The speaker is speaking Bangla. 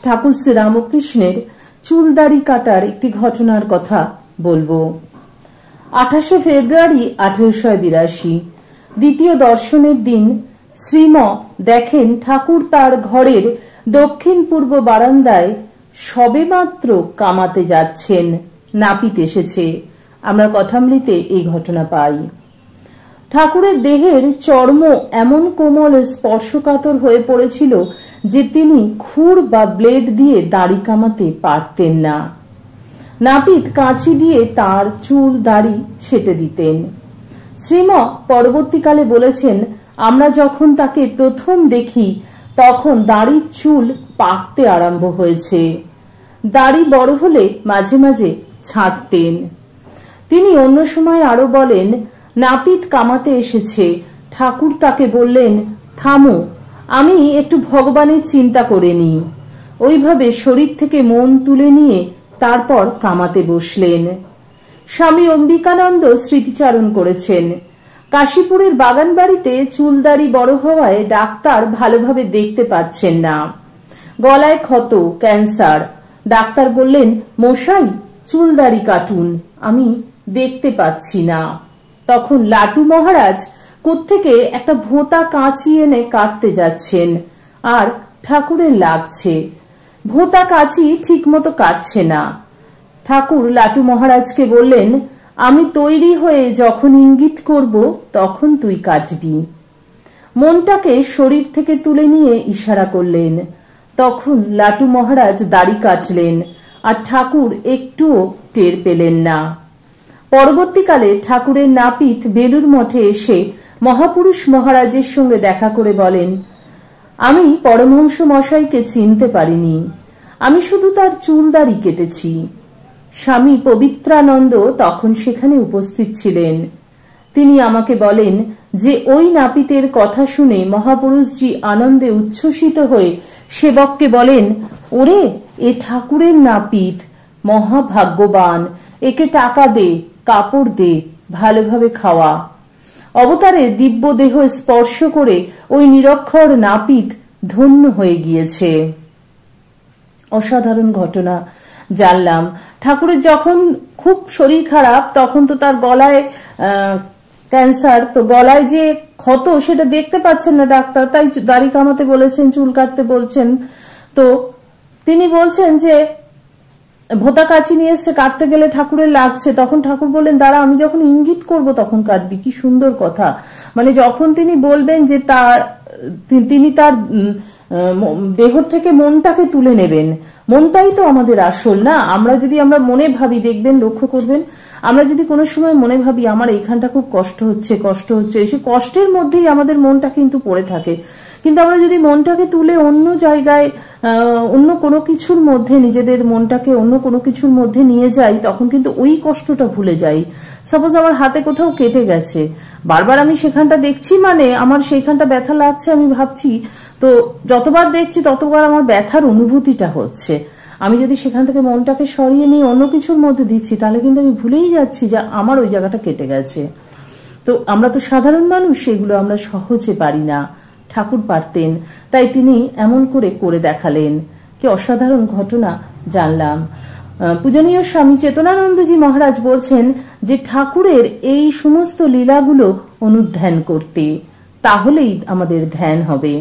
ঠাকুর শ্রী রামকৃষ্ণের চুলদাড়ি কাটার একটি ঘটনার কথা বলবো। 28 ফেব্রুয়ারি 1882 দ্বিতীয় দর্শনের দিন শ্রীম দেখেন ঠাকুর তার ঘরের দক্ষিণ পূর্ব বারান্দায় সবেমাত্র কামাতে যাচ্ছেন। নাপিত এসেছে। আমরা কথামৃতে এই ঘটনা পাই। ঠাকুরের দেহের চর্ম এমন কোমল স্পর্শকাতর হয়ে পড়েছিল যে তিনি খুর বা ব্লেড দিয়ে দাড়ি কামাতে পারতেন না। নাপিত কাঁচি দিয়ে তার চুল দাড়ি ছেটে দিতেন। শ্রীম পরবর্তীকালে বলেছেন, আমরা যখন তাকে প্রথম দেখি তখন দাড়ির চুল পাকতে আরম্ভ হয়েছে। দাড়ি বড় হলে মাঝে মাঝে ছাঁটতেন। তিনি অন্য সময় আরো বলেন, নাপিত কামাতে এসেছে, ঠাকুর তাকে বললেন, থামো, আমি একটু ভগবানের চিন্তা করে নিই। ওইভাবে শরীর থেকে মন তুলে নিয়ে তারপর কামাতে বসলেন। স্বামী অম্বিকানন্দ স্মৃতিচারণ করেছেন, কাশীপুরের বাগান বাড়িতে চুলদাড়ি বড় হওয়ায় ডাক্তার ভালোভাবে দেখতে পাচ্ছেন না। গলায় ক্ষত, ক্যান্সার। ডাক্তার বললেন, মশাই চুলদাড়ি কাটুন, আমি দেখতে পাচ্ছি না। তখন লাটু মহারাজ কোত্থেকে একটা ভোঁতা কাঁচি এনে কাটতে যাচ্ছেন, আর ঠাকুরের লাগছে। ভোঁতা কাঁচি ঠিক মতো কাটছে না। ঠাকুর লাটু মহারাজকে বললেন, আমি তৈরি হয়ে যখন ইঙ্গিত করব তখন তুই কাটবি। মনটাকে শরীর থেকে তুলে নিয়ে ইশারা করলেন। তখন লাটু মহারাজ দাড়ি কাটলেন, আর ঠাকুর একটুও টের পেলেন না। পরবর্তীকালে ঠাকুরের নাপিত বেলুর মঠে এসে মহাপুরুষ মহারাজের সঙ্গে দেখা করে বলেন, আমি পরমহংস মশাইকে চিনতে পারিনি, আমি শুধু তার চুল দাড়ি কেটেছি। স্বামী পবিত্রানন্দ তখন সেখানে উপস্থিত ছিলেন। তিনি আমাকে বলেন যে ওই নাপিতের কথা শুনে মহাপুরুষজি আনন্দে উচ্ছ্বসিত হয়ে সেবককে বলেন, ওরে, এ ঠাকুরের নাপিত, মহাভাগ্যবান, একে টাকা দে, কাপড় দে, ভালোভাবে খাওয়া। অবতারে দিব্য দেহ স্পর্শ করে ওই নিরক্ষর নাপিত ধন্য হয়ে গিয়েছে। অসাধারণ ঘটনা জানলাম। ঠাকুরের যখন খুব শরীর খারাপ তখন তো তার গলায় ক্যান্সার, তো গলায় যে ক্ষত সেটা দেখতে পাচ্ছেন না ডাক্তার, তাই দাড়ি কামাতে বলেছেন, চুল কাটতে বলছেন। তো তিনি বলছেন যে ভোঁতা কাঁচি নিয়ে এসছে, কাটতে গেলে ঠাকুরের লাগছে। তখন ঠাকুর বললেন, দাঁড়া, আমি যখন ইঙ্গিত করব তখন কাটবি। কি সুন্দর কথা! মানে যখন তিনি বলবেন যে তিনি তার দেহ থেকে মনটাকে তুলে নেবেন। মনটাই তো আমাদের আসল, না? আমরা মনে ভাবি, দেখবেন, লক্ষ্য করবেন, আমরা যদি কোনো সময় মনে ভাবি আমার এইখানটা খুব কষ্ট হচ্ছে, সে কষ্টের মধ্যেই আমাদের মনটা কিন্তু পড়ে থাকে। কিন্তু আমরা যদি মনটাকে তুলে অন্য জায়গায়, অন্য কোনো কিছুর মধ্যে, নিজেদের মনটাকে অন্য কোনো কিছুর মধ্যে নিয়ে যাই, তখন কিন্তু ওই কষ্টটা ভুলে যাই। সাপোজ আমার হাতে কোথাও কেটে গেছে, বারবার আমি সেখানটা দেখছি, মানে আমার সেইখানটা ব্যথা লাগছে, আমি ভাবছি, তো যতবার দেখছি ততবার আমার ব্যথার অনুভূতিটা হচ্ছে। আমি যদি সেখান থেকে মনটাকে সরিয়ে নিয়ে অন্য কিছুর মধ্যে দিচ্ছি, তাহলে কিন্তু আমি ভুলেই যাচ্ছি যে আমার ওই জায়গাটা কেটে গেছে। তো আমরা তো সাধারণ মানুষ, সেগুলো আমরা সহজে পারি না। ঠাকুর পারতেন, তাই তিনি এমন করে দেখালেন। কি অসাধারণ ঘটনা জানলাম। পূজনীয় স্বামী চেতনানন্দজি মহারাজ বলছেন যে ঠাকুরের এই সমস্ত লীলাগুলো অনুধ্যান করতে, তাহলেই আমাদের ধ্যান হবে।